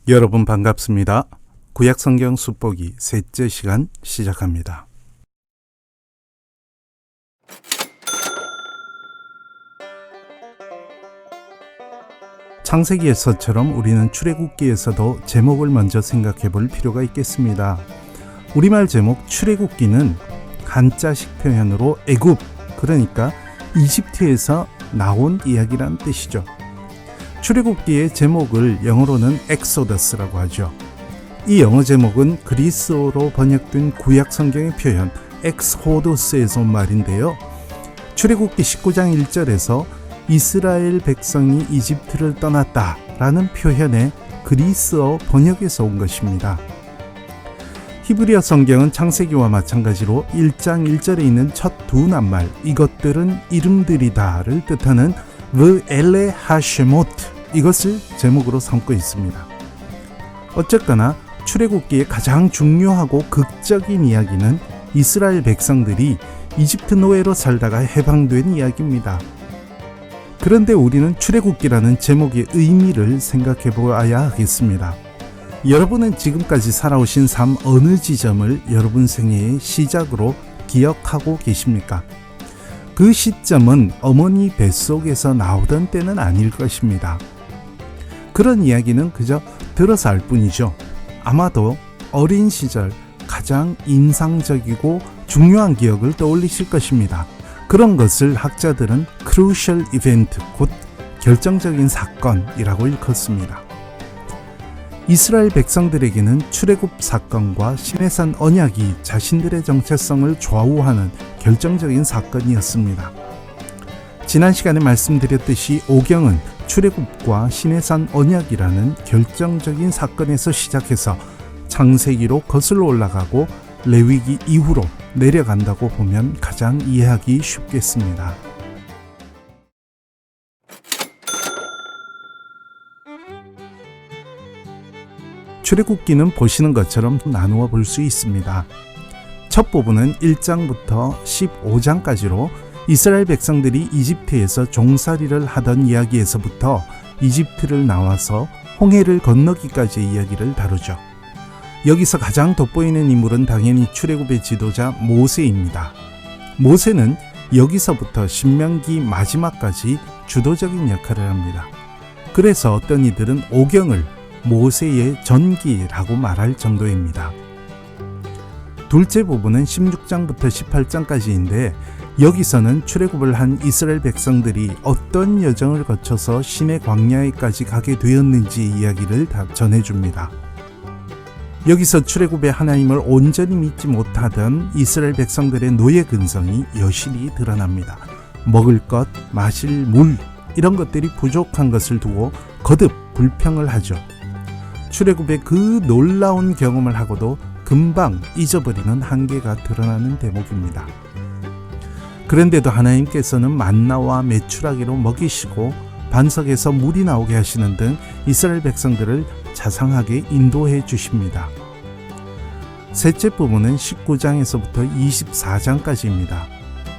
여러분 반갑습니다. 구약성경 숲보기 셋째 시간 시작합니다. 창세기에서처럼 우리는 출애굽기에서도 제목을 먼저 생각해 볼 필요가 있겠습니다. 우리말 제목 출애굽기는 한자식 표현으로 애굽, 그러니까 이집트에서 나온 이야기란 뜻이죠. 출애굽기의 제목을 영어로는 엑소더스라고 하죠. 이 영어 제목은 그리스어로 번역된 구약 성경의 표현 엑스호도스에서 온 말인데요. 출애굽기 19장 1절에서 이스라엘 백성이 이집트를 떠났다라는 표현의 그리스어 번역에서 온 것입니다. 히브리어 성경은 창세기와 마찬가지로 1장 1절에 있는 첫 두 낱말 이것들은 이름들이다를 뜻하는 브엘레 하쉐모트 이것을 제목으로 삼고 있습니다. 어쨌거나 출애굽기의 가장 중요하고 극적인 이야기는 이스라엘 백성들이 이집트 노예로 살다가 해방된 이야기입니다. 그런데 우리는 출애굽기라는 제목의 의미를 생각해 보아야 하겠습니다. 여러분은 지금까지 살아오신 삶 어느 지점을 여러분 생애의 시작으로 기억하고 계십니까? 그 시점은 어머니 뱃속에서 나오던 때는 아닐 것입니다. 그런 이야기는 그저 들어서 알 뿐이죠. 아마도 어린 시절 가장 인상적이고 중요한 기억을 떠올리실 것입니다. 그런 것을 학자들은 crucial event, 곧 결정적인 사건이라고 일컫습니다. 이스라엘 백성들에게는 출애굽 사건과 시내산 언약이 자신들의 정체성을 좌우하는 결정적인 사건이었습니다. 지난 시간에 말씀드렸듯이 오경은 출애굽과 시내산 언약이라는 결정적인 사건에서 시작해서 창세기로 거슬러 올라가고 레위기 이후로 내려간다고 보면 가장 이해하기 쉽겠습니다. 출애굽기는 보시는 것처럼 나누어 볼 수 있습니다. 첫 부분은 1장부터 15장까지로 이스라엘 백성들이 이집트에서 종살이를 하던 이야기에서부터 이집트를 나와서 홍해를 건너기까지의 이야기를 다루죠. 여기서 가장 돋보이는 인물은 당연히 출애굽의 지도자 모세입니다. 모세는 여기서부터 신명기 마지막까지 주도적인 역할을 합니다. 그래서 어떤 이들은 오경을 모세의 전기라고 말할 정도입니다. 둘째 부분은 16장부터 18장까지인데 여기서는 출애굽을 한 이스라엘 백성들이 어떤 여정을 거쳐서 시내 광야에까지 가게 되었는지 이야기를 다 전해줍니다. 여기서 출애굽의 하나님을 온전히 믿지 못하던 이스라엘 백성들의 노예 근성이 여실히 드러납니다. 먹을 것, 마실 물 이런 것들이 부족한 것을 두고 거듭 불평을 하죠. 출애굽의 그 놀라운 경험을 하고도 금방 잊어버리는 한계가 드러나는 대목입니다. 그런데도 하나님께서는 만나와 메추라기로 먹이시고 반석에서 물이 나오게 하시는 등 이스라엘 백성들을 자상하게 인도해 주십니다. 셋째 부분은 19장에서부터 24장까지입니다.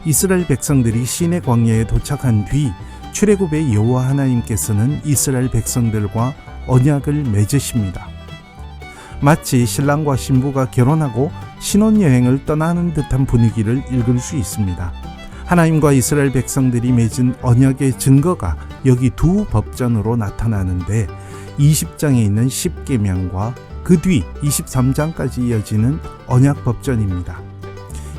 이스라엘 백성들이 시내 광야에 도착한 뒤 출애굽의 여호와 하나님께서는 이스라엘 백성들과 언약을 맺으십니다. 마치 신랑과 신부가 결혼하고 신혼여행을 떠나는 듯한 분위기를 읽을 수 있습니다. 하나님과 이스라엘 백성들이 맺은 언약의 증거가 여기 두 법전으로 나타나는데 20장에 있는 10계명과 그 뒤 23장까지 이어지는 언약 법전입니다.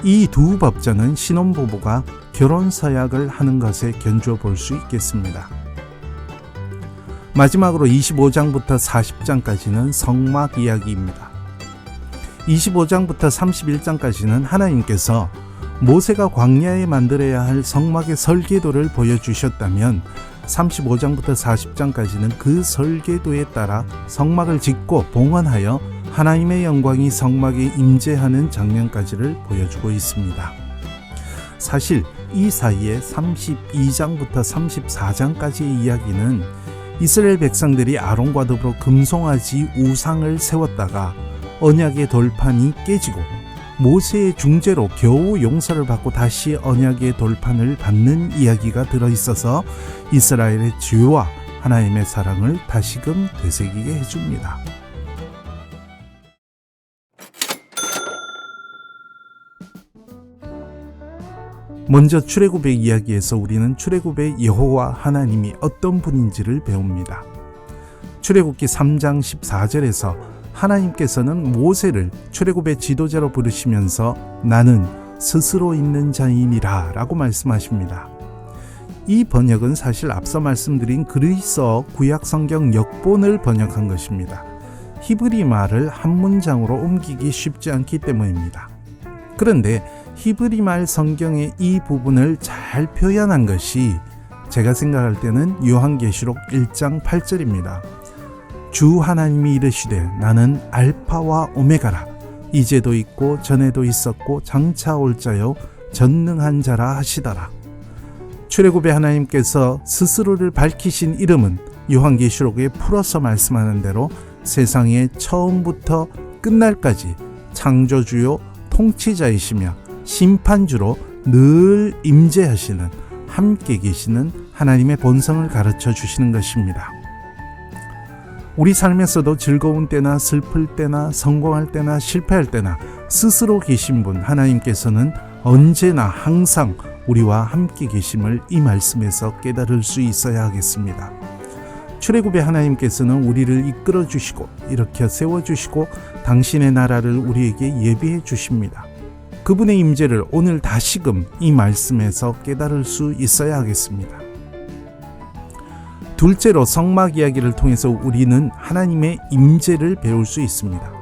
이 두 법전은 신혼부부가 결혼 서약을 하는 것에 견주어 볼 수 있겠습니다. 마지막으로 25장부터 40장까지는 성막 이야기입니다. 25장부터 31장까지는 하나님께서 모세가 광야에 만들어야 할 성막의 설계도를 보여주셨다면 35장부터 40장까지는 그 설계도에 따라 성막을 짓고 봉헌하여 하나님의 영광이 성막에 임재하는 장면까지를 보여주고 있습니다. 사실 이 사이에 32장부터 34장까지의 이야기는 이스라엘 백성들이 아론과 더불어 금송아지 우상을 세웠다가 언약의 돌판이 깨지고 모세의 중재로 겨우 용서를 받고 다시 언약의 돌판을 받는 이야기가 들어있어서 이스라엘의 죄와 하나님의 사랑을 다시금 되새기게 해줍니다. 먼저 출애굽의 이야기에서 우리는 출애굽의 여호와 하나님이 어떤 분인지를 배웁니다. 출애굽기 3장 14절에서 하나님께서는 모세를 출애굽의 지도자로 부르시면서 나는 스스로 있는 자이니라 라고 말씀하십니다. 이 번역은 사실 앞서 말씀드린 그리스어 구약성경 역본을 번역한 것입니다. 히브리 말을 한 문장으로 옮기기 쉽지 않기 때문입니다. 그런데 히브리 말 성경의 이 부분을 잘 표현한 것이 제가 생각할 때는 요한계시록 1장 8절입니다. 주 하나님이 이르시되 나는 알파와 오메가라. 이제도 있고 전에도 있었고 장차 올 자요 전능한 자라 하시더라. 출애굽의 하나님께서 스스로를 밝히신 이름은 요한계시록에 풀어서 말씀하는 대로 세상의 처음부터 끝날까지 창조주요 통치자이시며 심판주로 늘 임재하시는 함께 계시는 하나님의 본성을 가르쳐 주시는 것입니다. 우리 삶에서도 즐거운 때나 슬플 때나 성공할 때나 실패할 때나 스스로 계신 분 하나님께서는 언제나 항상 우리와 함께 계심을 이 말씀에서 깨달을 수 있어야 하겠습니다. 출애굽의 하나님께서는 우리를 이끌어 주시고 일으켜 세워 주시고 당신의 나라를 우리에게 예비해 주십니다. 그분의 임재를 오늘 다시금 이 말씀에서 깨달을 수 있어야 하겠습니다. 둘째로 성막 이야기를 통해서 우리는 하나님의 임재를 배울 수 있습니다.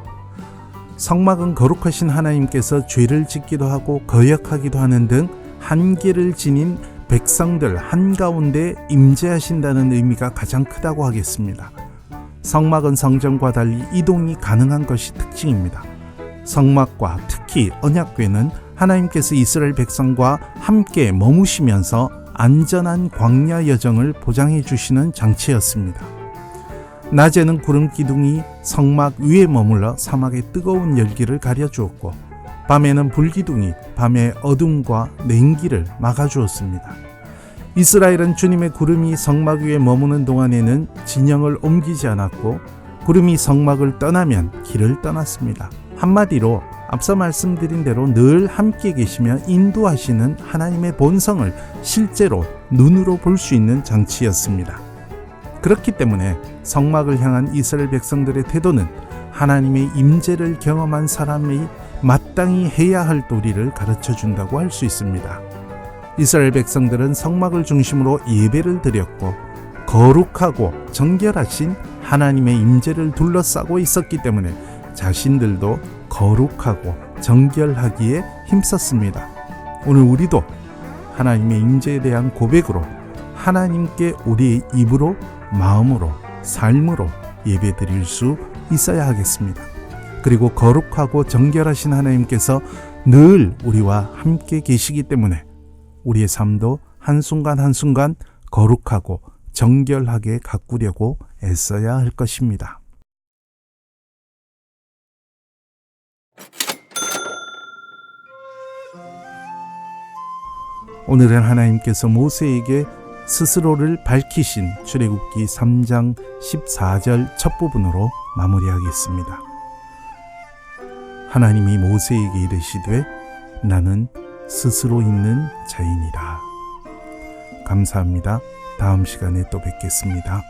성막은 거룩하신 하나님께서 죄를 짓기도 하고 거역하기도 하는 등 한계를 지닌 백성들 한가운데 임재하신다는 의미가 가장 크다고 하겠습니다. 성막은 성전과 달리 이동이 가능한 것이 특징입니다. 성막과 특히 언약궤는 하나님께서 이스라엘 백성과 함께 머무시면서 안전한 광야 여정을 보장해 주시는 장치였습니다. 낮에는 구름 기둥이 성막 위에 머물러 사막의 뜨거운 열기를 가려주었고 밤에는 불기둥이 밤의 어둠과 냉기를 막아주었습니다. 이스라엘은 주님의 구름이 성막 위에 머무는 동안에는 진영을 옮기지 않았고 구름이 성막을 떠나면 길을 떠났습니다. 한마디로 앞서 말씀드린 대로 늘 함께 계시며 인도하시는 하나님의 본성을 실제로 눈으로 볼 수 있는 장치였습니다. 그렇기 때문에 성막을 향한 이스라엘 백성들의 태도는 하나님의 임재를 경험한 사람이 마땅히 해야 할 도리를 가르쳐 준다고 할 수 있습니다. 이스라엘 백성들은 성막을 중심으로 예배를 드렸고 거룩하고 정결하신 하나님의 임재를 둘러싸고 있었기 때문에 자신들도 거룩하고 정결하기에 힘썼습니다. 오늘 우리도 하나님의 임재에 대한 고백으로 하나님께 우리의 입으로 마음으로 삶으로 예배드릴 수 있어야 하겠습니다. 그리고 거룩하고 정결하신 하나님께서 늘 우리와 함께 계시기 때문에 우리의 삶도 한순간 한순간 거룩하고 정결하게 가꾸려고 애써야 할 것입니다. 오늘은 하나님께서 모세에게 스스로를 밝히신 출애굽기 3장 14절 첫 부분으로 마무리하겠습니다. 하나님이 모세에게 이르시되 나는 스스로 있는 자이니라. 감사합니다. 다음 시간에 또 뵙겠습니다.